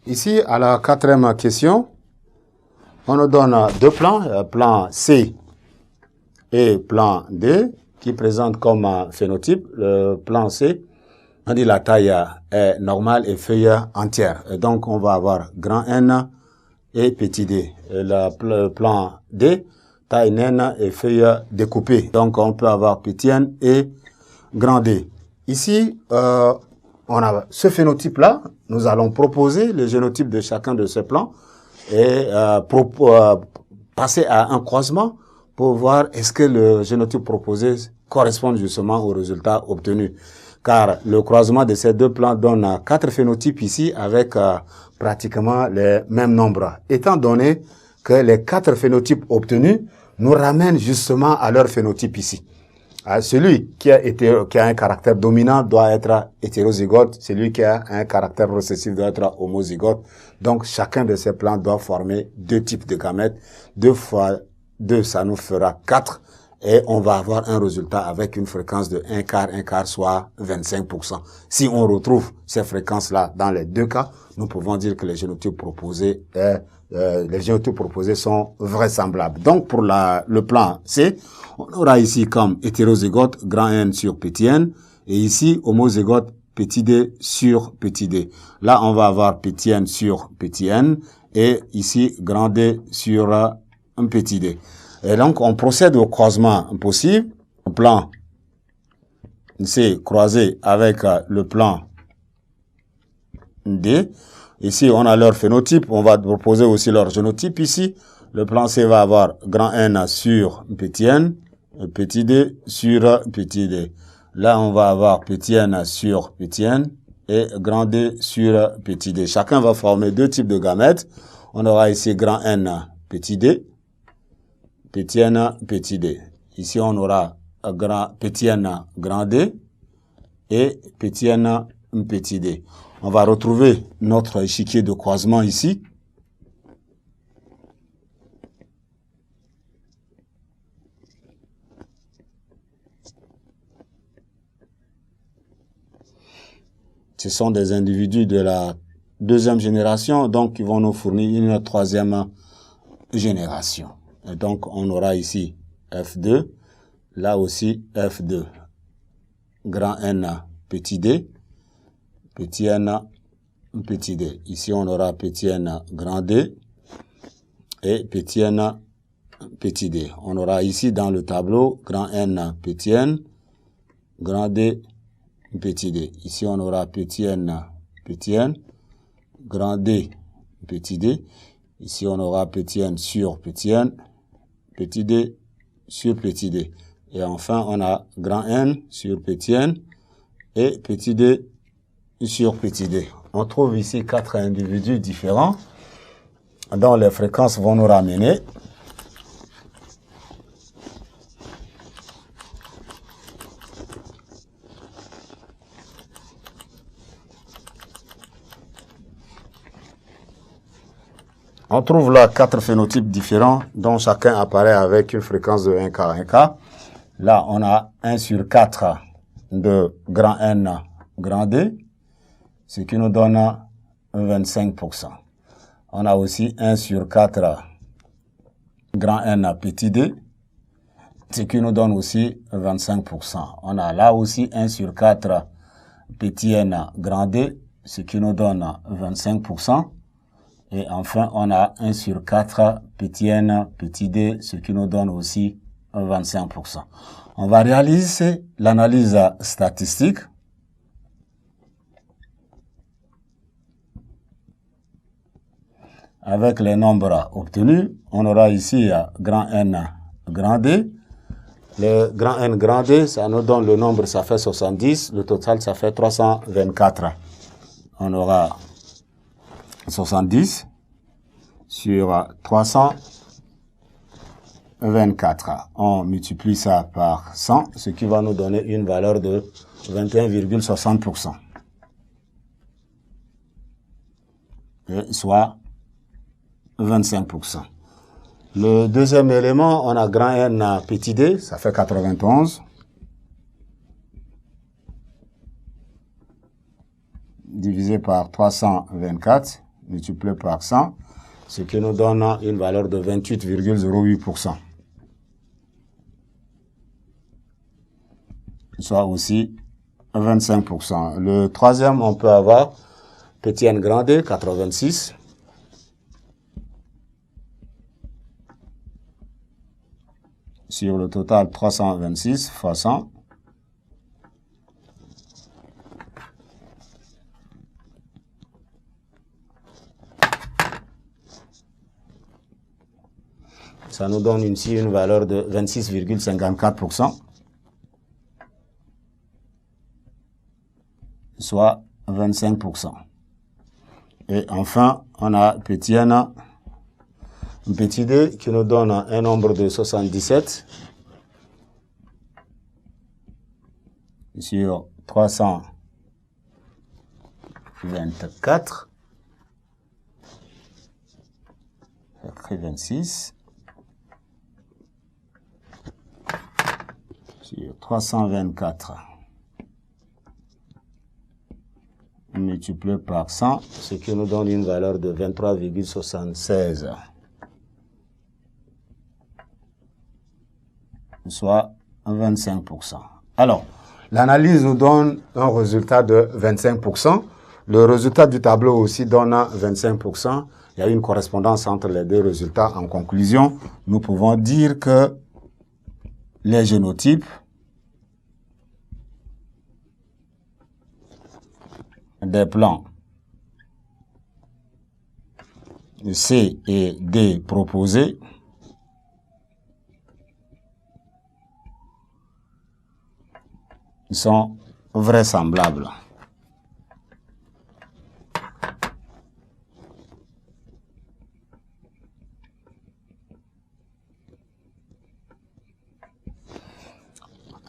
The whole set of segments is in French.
Ici, à la quatrième question, on nous donne deux plans, plan C et plan D, qui présentent comme phénotype. Le plan C, on dit la taille est normale et feuille entière. Et donc, on va avoir grand N et petit d. Et le plan D, taille naine et feuille découpée. Donc, on peut avoir petit n et grand D. Ici, on a ce phénotype-là. Nous allons proposer le génotype de chacun de ces plans et passer à un croisement pour voir est-ce que le génotype proposé correspond justement au résultat obtenu. Car le croisement de ces deux plans donne 4 phénotypes ici avec pratiquement les mêmes nombres. Étant donné que les 4 phénotypes obtenus nous ramènent justement à leur phénotype ici. Celui qui a un caractère dominant doit être hétérozygote, celui qui a un caractère récessif doit être homozygote. Donc chacun de ces plans doit former 2 types de gamètes. 2 fois 2, ça nous fera 4. Et on va avoir un résultat avec une fréquence de 1 quart, soit 25%. Si on retrouve ces fréquences-là dans les 2 cas, nous pouvons dire que les génotypes proposés sont vraisemblables. Donc, pour le plan C, on aura ici comme hétérozygote grand N sur petit n, et ici homozygote petit d sur petit d. Là, on va avoir petit n sur petit n, et ici grand D sur un petit d. Et donc, on procède au croisement possible. Le plan C croisé avec le plan D. Ici, on a leur phénotype. On va proposer aussi leur génotype ici. Le plan C va avoir grand N sur petit n, petit d sur petit d. Là, on va avoir petit n sur petit n et grand D sur petit d. Chacun va former 2 types de gamètes. On aura ici grand N petit d, petit n, petit d. Ici, on aura petit n grand D et petit n, petit d. On va retrouver notre échiquier de croisement ici. Ce sont des individus de la 2e génération, donc ils vont nous fournir une 3e génération. Et donc, on aura ici F2, là aussi F2. Grand N, petit d, petit n, petit d. Ici, on aura petit n, grand D et petit n, petit d. On aura ici dans le tableau grand N, petit n, grand D, petit d. Ici, on aura petit n, grand D, petit d. Ici, on aura petit n sur petit n, petit d sur petit d. Et enfin, on a grand N sur petit n et petit d sur petit d. On trouve ici 4 individus différents dont les fréquences vont nous ramener. On trouve là 4 phénotypes différents dont chacun apparaît avec une fréquence de 1 quart. Là, on a 1 sur 4 de grand N, grand D, ce qui nous donne 25%. On a aussi 1 sur 4 grand N, petit d, ce qui nous donne aussi 25%. On a là aussi 1 sur 4 petit n, grand D, ce qui nous donne 25%. Et enfin, on a 1 sur 4 petit n, petit d, ce qui nous donne aussi 25%. On va réaliser l'analyse statistique. Avec les nombres obtenus, on aura ici grand N, grand D. Le grand N, grand D, ça nous donne le nombre, ça fait 70. Le total, ça fait 324. On aura 70 sur 324. On multiplie ça par 100, ce qui va nous donner une valeur de 21,60%. Soit 25%. Le deuxième élément, on a grand N petit d, ça fait 91. Divisé par 324, multiplié par 100, ce qui nous donne une valeur de 28,08%. Soit aussi 25%. Le troisième, on peut avoir petit n grand D, 86. Sur le total, 326 fois 100. Ça nous donne ici une valeur de 26,54%. Soit 25%. Et enfin, on a petit n, un petit d qui nous donne un nombre de 77 sur 324, écrit 26, sur 324. Multiplié par 100, ce qui nous donne une valeur de 23,76, soit 25%. Alors, l'analyse nous donne un résultat de 25%. Le résultat du tableau aussi donne 25%. Il y a une correspondance entre les deux résultats. En conclusion, nous pouvons dire que les génotypes des plans C et D proposés sont vraisemblables.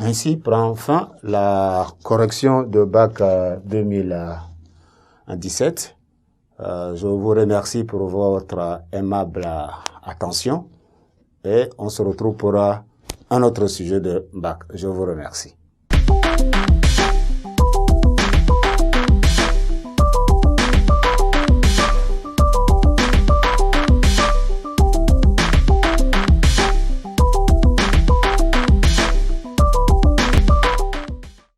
Ainsi prend fin la correction de bac 2017. Je vous remercie pour votre aimable attention et on se retrouve pour un autre sujet de bac. Je vous remercie.